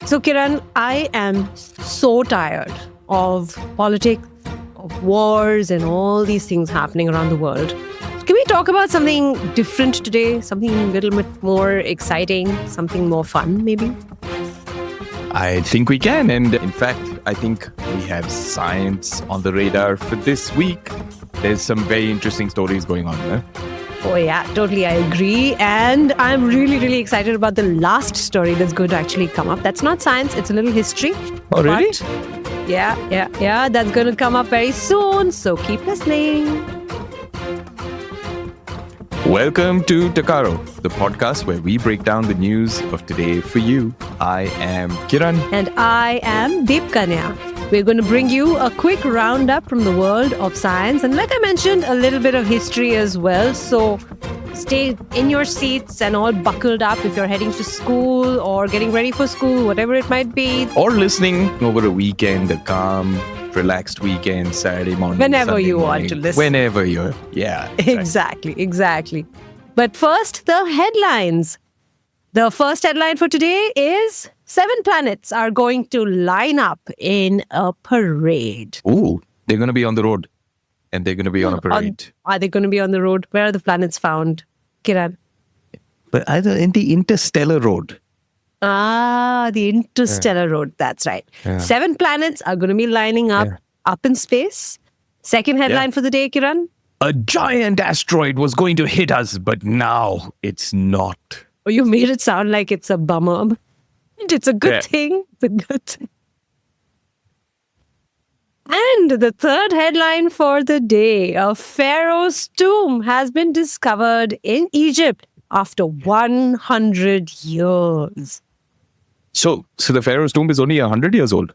So, Kiran, I am so tired of politics, of wars, and all these things happening around the world. Can we talk about something different today? Something a little bit more exciting, something more fun, maybe? I think we can. And in fact, I think we have science on the radar for this week. There's some very interesting stories going on there. Oh, yeah, totally. I agree. And I'm really, really excited about the last story that's going to actually come up. That's not science, it's a little history. Oh, really? Yeah. That's going to come up very soon. So keep listening. Welcome to Takaro, the podcast where we break down the news of today for you. I am Kiran. And I am Debkanya. We're going to bring you a quick roundup from the world of science. And like I mentioned, a little bit of history as well. So stay in your seats and all buckled up if you're heading to school or getting ready for school, whatever it might be. Or listening over a weekend, a calm, relaxed weekend, Saturday morning. Whenever Sunday you morning, want to listen. Whenever you're, yeah. Exactly. But first, the headlines. The first headline for today is 7 planets are going to line up in a parade. Ooh, they're going to be on the road. And they're going to be on a parade. Are they going to be on the road? Where are the planets found, Kiran? But either in the interstellar road. The interstellar road. That's right. Yeah. 7 planets are going to be lining up in space. Second headline for the day, Kiran. A giant asteroid was going to hit us, but now it's not. Oh, you made it sound like it's a bummer. It's a good thing. It's a good thing. And the third headline for the day, a pharaoh's tomb has been discovered in Egypt after 100 years. So the pharaoh's tomb is only 100 years old?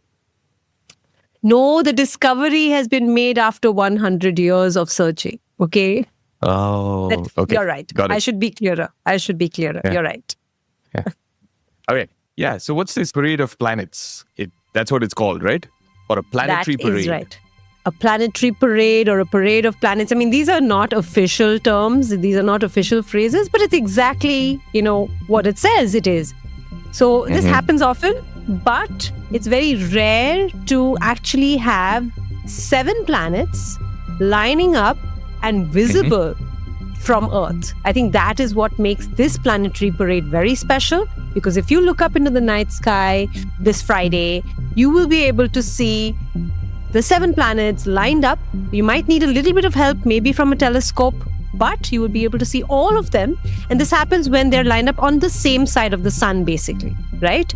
No, the discovery has been made after 100 years of searching. Okay? Oh, okay. You're right. Got it. I should be clearer. Yeah. You're right. Yeah. Okay. Yeah. So what's this parade of planets? That's what it's called, right? Or a planetary parade. That is right. A planetary parade or a parade of planets. I mean, these are not official terms. These are not official phrases, but it's exactly, what it says it is. So this happens often, but it's very rare to actually have 7 planets lining up and visible from Earth. I think that is what makes this planetary parade very special, because if you look up into the night sky this Friday, you will be able to see the 7 planets lined up. You might need a little bit of help, maybe from a telescope, but you will be able to see all of them. And this happens when they're lined up on the same side of the sun, basically, right?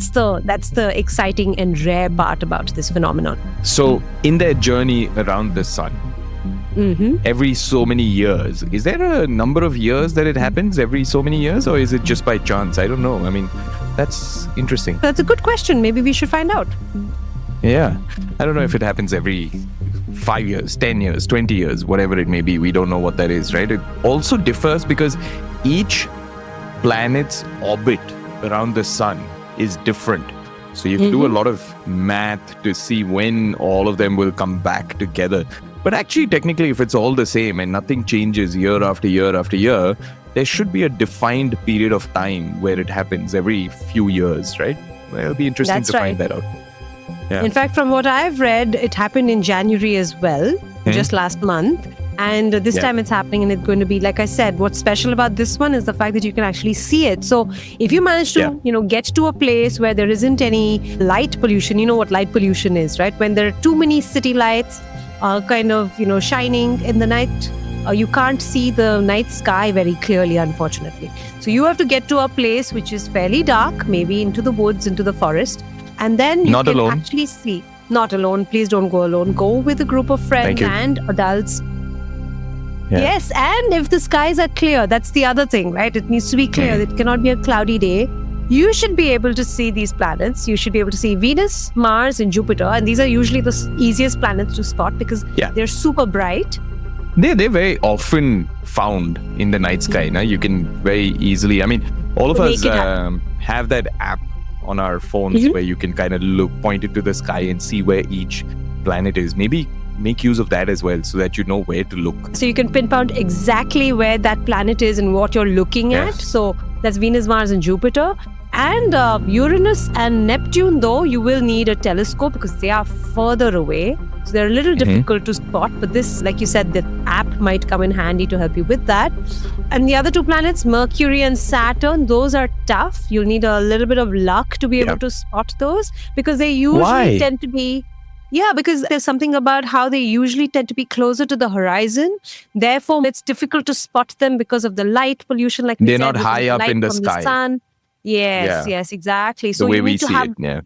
So that's the exciting and rare part about this phenomenon. So in their journey around the sun, every so many years, is there a number of years that it happens every so many years, or is it just by chance? I don't know. I mean, that's interesting. That's a good question. Maybe we should find out. Yeah. I don't know if it happens every 5 years, 10 years, 20 years, whatever it may be. We don't know what that is, right? It also differs because each planet's orbit around the sun is different. So you have to do a lot of math to see when all of them will come back together. But actually, technically, if it's all the same and nothing changes year after year after year, there should be a defined period of time where it happens every few years, right? Well, it'll be interesting find that out. Yeah. In fact, from what I've read, it happened in January as well, just last month. And this time it's happening, and it's going to be, like I said, what's special about this one is the fact that you can actually see it. So if you manage to, get to a place where there isn't any light pollution, you know what light pollution is, right? When there are too many city lights shining in the night, you can't see the night sky very clearly, unfortunately. So you have to get to a place which is fairly dark, maybe into the woods, into the forest, and then you can actually see. Not alone. Please don't go alone. Go with a group of friends and adults. Yeah. Yes, and if the skies are clear, that's the other thing, right? It needs to be clear. It cannot be a cloudy day. You should be able to see these planets. You should be able to see Venus, Mars, and Jupiter. And these are usually the easiest planets to spot because they're super bright. They're very often found in the night sky. Now you can very easily, all of us have that app on our phones where you can kind of point it to the sky and see where each planet is. Maybe make use of that as well so that you know where to look. So you can pinpoint exactly where that planet is and what you're looking at. So that's Venus, Mars, and Jupiter. And Uranus and Neptune, though, you will need a telescope because they are further away. So they're a little difficult to spot. But this, like you said, the app might come in handy to help you with that. And the other two planets, Mercury and Saturn, those are tough. You'll need a little bit of luck to be able to spot those because they usually tend to be... Yeah, because there's something about how they usually tend to be closer to the horizon. Therefore, it's difficult to spot them because of the light pollution. Like they're not high up in the sky. The sun. Yes, exactly. So the way you need we to see have, it,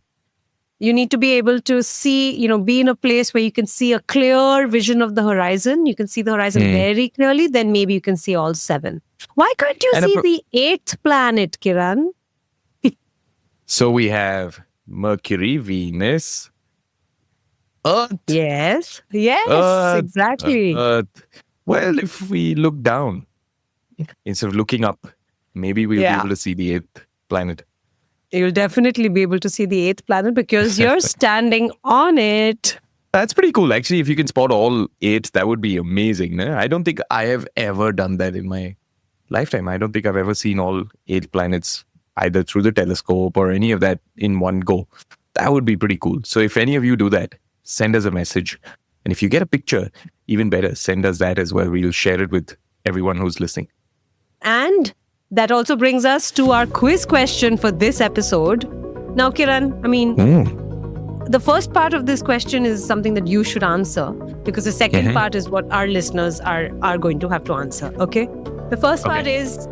you need to be able to see, be in a place where you can see a clear vision of the horizon. You can see the horizon very clearly. Then maybe you can see all 7. Why can't you see the 8th planet, Kiran? So we have Mercury, Venus, Earth. Yes, Earth, exactly. Earth. Well, if we look down instead of looking up, maybe we'll be able to see the 8th planet. You'll definitely be able to see the 8th planet because you're standing on it. That's pretty cool. Actually, if you can spot all 8, that would be amazing. No? I don't think I have ever done that in my lifetime. I don't think I've ever seen all 8 planets either through the telescope or any of that in one go. That would be pretty cool. So if any of you do that, send us a message. And if you get a picture, even better, send us that as well. We'll share it with everyone who's listening. And that also brings us to our quiz question for this episode. Now, Kiran, the first part of this question is something that you should answer because the second part is what our listeners are going to have to answer. Okay? The first part is,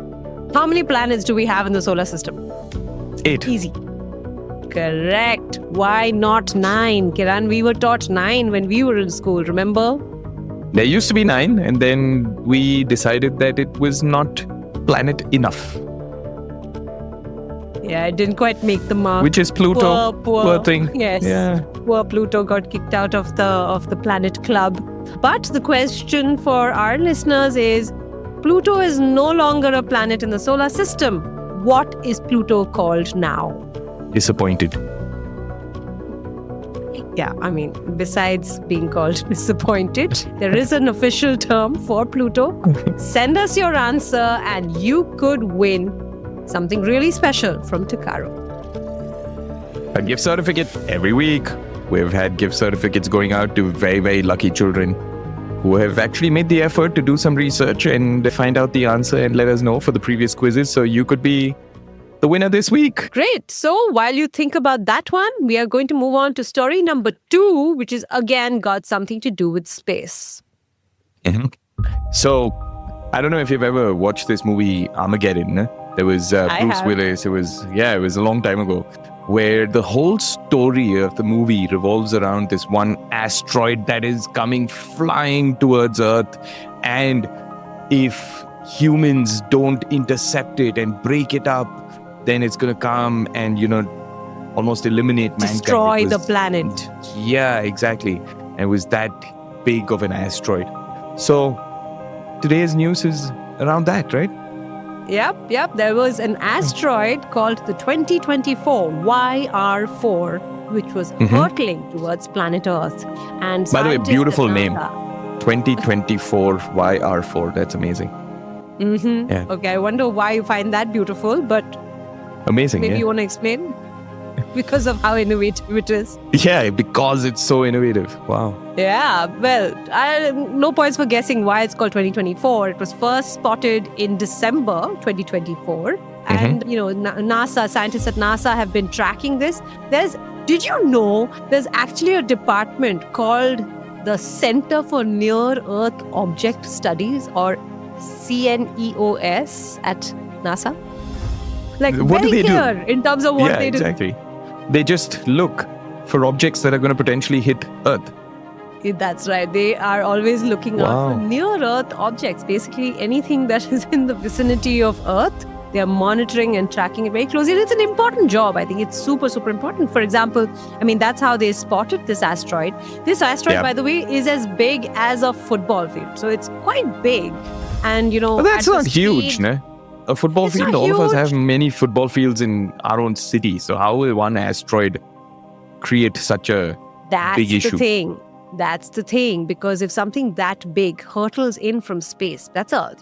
how many planets do we have in the solar system? 8. Easy. Correct. Why not 9? Kiran, we were taught 9 when we were in school, remember? There used to be 9, and then we decided that it was not planet enough. Yeah, it didn't quite make the mark. Which is Pluto. Poor thing. Yes. Yeah. Poor Pluto got kicked out of the planet club. But the question for our listeners is, Pluto is no longer a planet in the solar system. What is Pluto called now? Disappointed. Yeah, besides being called disappointed, there is an official term for Pluto. Send us your answer and you could win something really special from Takaro. A gift certificate every week. We've had gift certificates going out to very, very lucky children who have actually made the effort to do some research and find out the answer and let us know for the previous quizzes. So you could be the winner this week. Great. So while you think about that one, we are going to move on to story number 2, which is again got something to do with space. So I don't know if you've ever watched this movie Armageddon. There was Bruce Willis. It was a long time ago, where the whole story of the movie revolves around this one asteroid that is coming flying towards Earth. And if humans don't intercept it and break it up, then it's going to come and, almost eliminate mankind. Destroy the planet. Yeah, exactly. And it was that big of an asteroid. So today's news is around that, right? Yep. There was an asteroid called the 2024 YR4, which was hurtling towards planet Earth. And by the way, beautiful name. 2024 YR4. That's amazing. Yeah. Okay, I wonder why you find that beautiful, but amazing. Maybe you want to explain? Because of how innovative it is. Yeah, because it's so innovative. Wow. Yeah, well, no points for guessing why it's called 2024. It was first spotted in December 2024. And, NASA, scientists at NASA have been tracking this. Did you know there's actually a department called the Center for Near-Earth Object Studies, or CNEOS at NASA? What do they do? In terms of what they do. Yeah, exactly. They just look for objects that are going to potentially hit Earth. That's right. They are always looking out for near-Earth objects. Basically, anything that is in the vicinity of Earth, they are monitoring and tracking it very closely. And it's an important job. I think it's super, super important. For example, that's how they spotted this asteroid. This asteroid, by the way, is as big as a football field. So it's quite big. And, But that's not huge, no? A football field, all of us have many football fields in our own city. So how will one asteroid create such a big issue? That's the thing. Because if something that big hurtles in from space,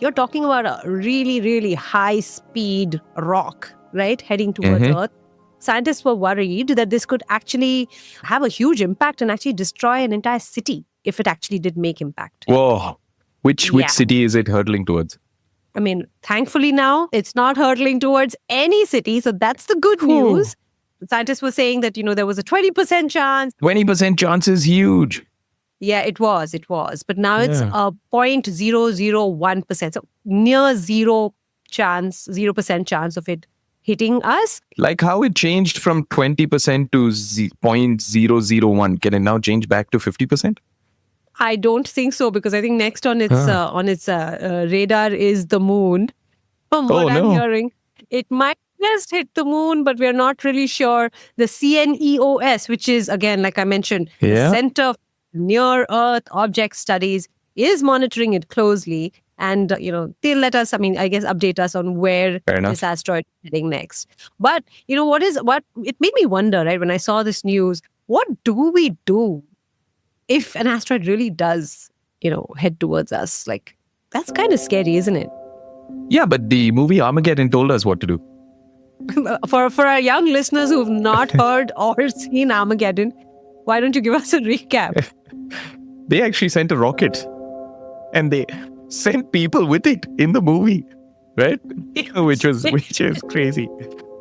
you're talking about a really, really high-speed rock, right, heading towards Earth. Scientists were worried that this could actually have a huge impact and actually destroy an entire city if it actually did make impact. Whoa. Which city is it hurtling towards? I mean, thankfully now it's not hurtling towards any city. So that's the good news. Scientists were saying that, there was a 20% chance. 20% chance is huge. Yeah, it was. But now it's a 0.001%. So near 0% chance of it hitting us. Like how it changed from 20% to 0.001. Can it now change back to 50%? I don't think so, because I think next on its radar is the moon. From what I'm hearing, it might just hit the moon, but we're not really sure. The CNEOS, which is, again, like I mentioned, the Center for Near Earth Object Studies, is monitoring it closely. And, they'll let us, I guess, update us on where this asteroid is heading next. But, what it made me wonder, right, when I saw this news, what do we do if an asteroid really does, head towards us? Like, that's kind of scary, isn't it? Yeah, but the movie Armageddon told us what to do. For our young listeners who've not heard or seen Armageddon, why don't you give us a recap? They actually sent a rocket and they sent people with it in the movie, right? which is crazy.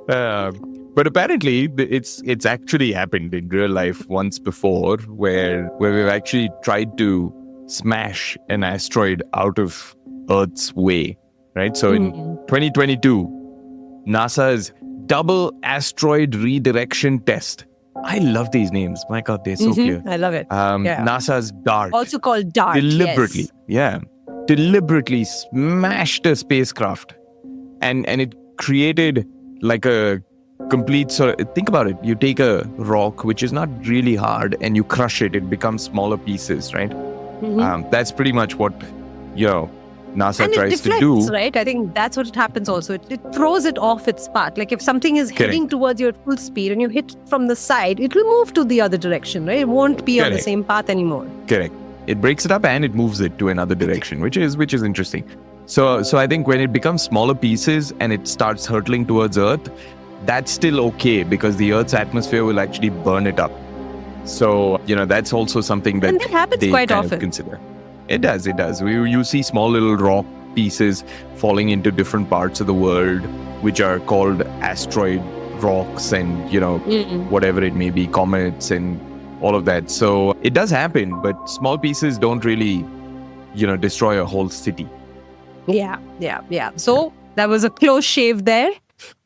But apparently, it's actually happened in real life once before, where we've actually tried to smash an asteroid out of Earth's way, right? So in 2022, NASA's Double Asteroid Redirection Test. I love these names. My God, they're so clear. I love it. NASA's DART. Also called DART. Deliberately smashed a spacecraft, and it created like a complete think about it. You take a rock, which is not really hard, and you crush it. It becomes smaller pieces, right? That's pretty much what NASA tries to do. Right? I think that's what happens also. It throws it off its path. Like if something is heading towards you at full speed and you hit from the side, it will move to the other direction, right? It won't be on the same path anymore. Correct. It breaks it up and it moves it to another direction, which is interesting. So I think when it becomes smaller pieces and it starts hurtling towards Earth, that's still okay because the Earth's atmosphere will actually burn it up. So, that's also something that happens quite often. Consider. It does. You see small little rock pieces falling into different parts of the world, which are called asteroid rocks and, whatever it may be, comets and all of that. So it does happen, but small pieces don't really, destroy a whole city. Yeah. So that was a close shave there.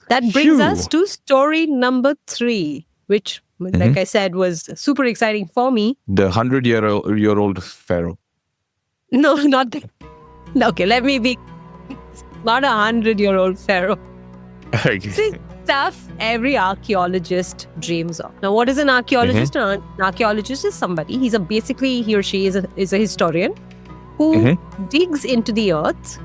That brings us to story number 3, which, like I said, was super exciting for me. The 100-year-old pharaoh. No, not the... Okay, let me be... Not a 100-year-old pharaoh. See, stuff every archaeologist dreams of. Now, what is an archaeologist? An archaeologist is somebody. He or she is a historian who digs into the earth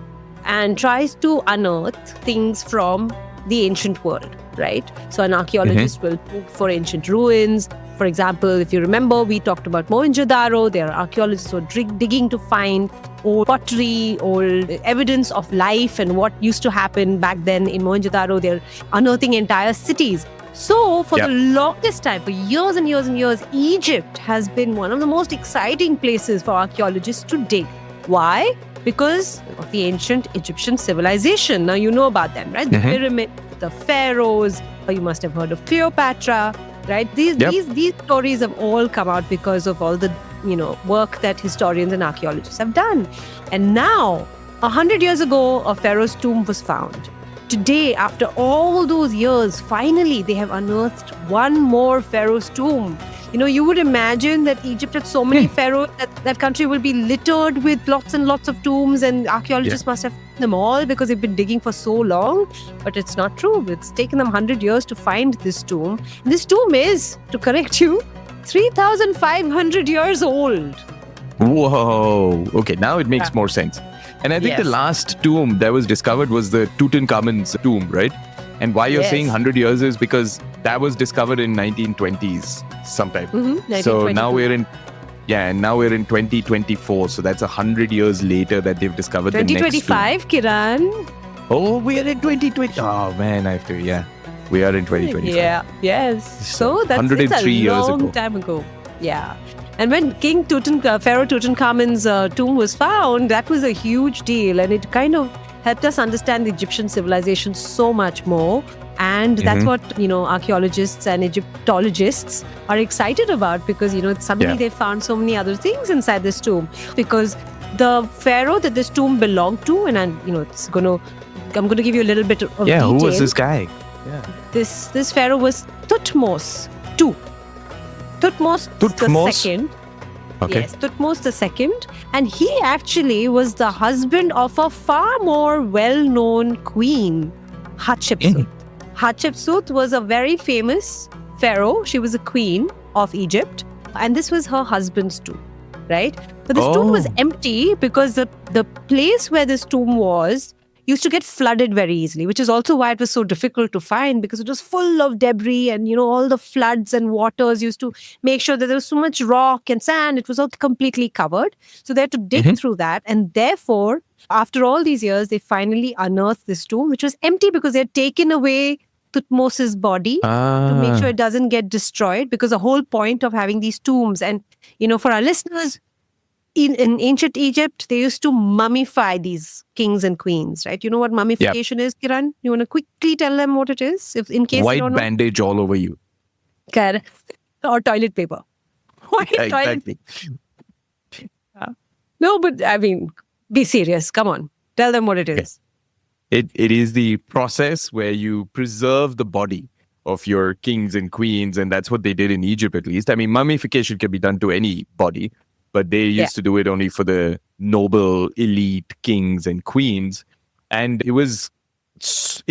and tries to unearth things from the ancient world, right? So an archaeologist will look for ancient ruins. For example, if you remember, we talked about Mohenjo-daro. There are archaeologists who are digging to find old pottery, old evidence of life and what used to happen back then in Mohenjo-daro. They're unearthing entire cities. So for the longest time, for years and years and years, Egypt has been one of the most exciting places for archaeologists to dig. Why? Because of the ancient Egyptian civilization. Now, you know about them, right? The pyramid, the pharaohs, you must have heard of Cleopatra, right? These stories have all come out because of all the, work that historians and archaeologists have done. And now, 100 years ago, a pharaoh's tomb was found. Today, after all those years, finally, they have unearthed one more pharaoh's tomb. You would imagine that Egypt had so many pharaohs that country will be littered with lots and lots of tombs, and archaeologists must have found them all because they've been digging for so long. But it's not true. It's taken them 100 years to find this tomb. This tomb is, to correct you, 3,500 years old. Whoa. Okay, now it makes more sense. And I think the last tomb that was discovered was the Tutankhamun's tomb, right? And why you're saying 100 years is because that was discovered in 1920s sometime. So now we're in 2024. So that's 100 years later that they've discovered the next tomb. 2025, Kiran. Oh, we are in 2020. Oh, man, I have to, yeah. We are in 2020. Yeah, yes. So that's 103 it's a years long ago. time ago. Yeah. And when Pharaoh Tutankhamun's tomb was found, that was a huge deal. And it kind of helped us understand the Egyptian civilization so much more. And that's what, archaeologists and Egyptologists are excited about because, suddenly they found so many other things inside this tomb. Because the pharaoh that this tomb belonged to, and I'm going to give you a little bit of detail. Yeah, who was this guy? Yeah. This pharaoh was Thutmose II. Thutmose II. Okay. Yes, Thutmose II. And he actually was the husband of a far more well-known queen, Hatshepsut. Hatshepsut was a very famous pharaoh. She was a queen of Egypt. And this was her husband's tomb, right? But this tomb was empty because the place where this tomb was used to get flooded very easily, which is also why it was so difficult to find because it was full of debris and, all the floods and waters used to make sure that there was so much rock and sand. It was all completely covered. So they had to dig through that. And therefore, after all these years, they finally unearthed this tomb, which was empty because they had taken away Thutmose's body to make sure it doesn't get destroyed, because the whole point of having these tombs, and, for our listeners, in ancient Egypt, they used to mummify these kings and queens, right? You know what mummification is, Kiran? You want to quickly tell them what it is? If in case White you don't know? bandage all over you. Correct. Or toilet paper. White toilet Exactly. paper. No, but I mean, be serious. Come on. Tell them what it is. It is the process where you preserve the body of your kings and queens, and that's what they did in Egypt, at least. I mean, mummification can be done to any body, but they used to do it only for the noble, elite kings and queens. And it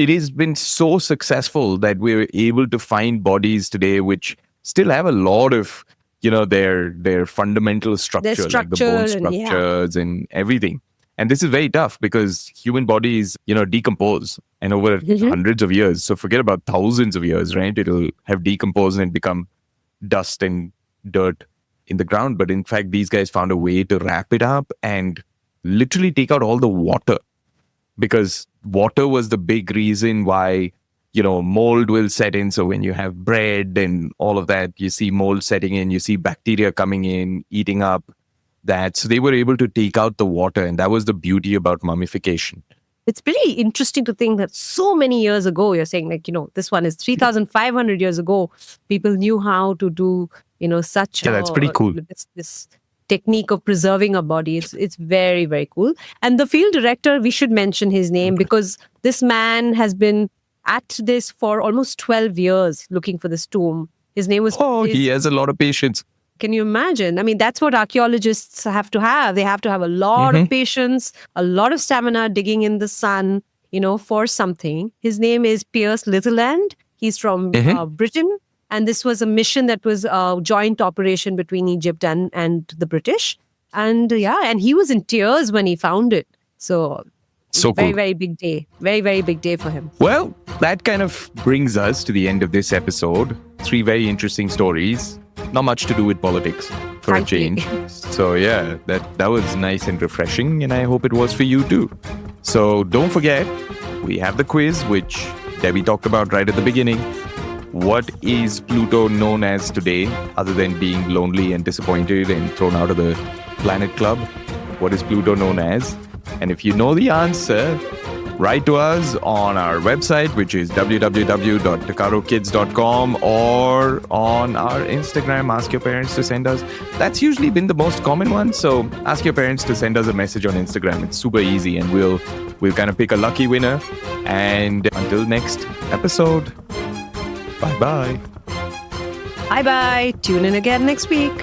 has been so successful that we're able to find bodies today which still have a lot of, their fundamental structure, like the bone structures and everything. And this is very tough because human bodies, decompose and over hundreds of years. So forget about thousands of years, right? It'll have decomposed and become dust and dirt in the ground. But in fact, these guys found a way to wrap it up and literally take out all the water, because water was the big reason why, mold will set in. So when you have bread and all of that, you see mold setting in, you see bacteria coming in, eating up that. So they were able to take out the water. And that was the beauty about mummification. It's pretty interesting to think that so many years ago, you're saying this one is 3,500 years ago, people knew how to do, such that's pretty cool. This technique of preserving a body. It's very, very cool. And the field director, we should mention his name because this man has been at this for almost 12 years looking for this tomb. His name was... he has a lot of patience. Can you imagine? I mean, that's what archaeologists have to have. They have to have a lot of patience, a lot of stamina digging in the sun, for something. His name is Piers Litherland. He's from Britain. And this was a mission that was a joint operation between Egypt and the British. And and he was in tears when he found it. So very, cool. very big day. Very, very big day for him. Well, that kind of brings us to the end of this episode. 3 very interesting stories. Not much to do with politics for a change. So that was nice and refreshing, and I hope it was for you too. So don't forget, we have the quiz, which Debbie talked about right at the beginning. What is Pluto known as today, other than being lonely and disappointed and thrown out of the planet club? What is Pluto known as? And if you know the answer, write to us on our website, which is www.takarokids.com, or on our Instagram, ask your parents to send us. That's usually been the most common one. So ask your parents to send us a message on Instagram. It's super easy, and we'll kind of pick a lucky winner. And until next episode, bye-bye. Bye-bye. Tune in again next week.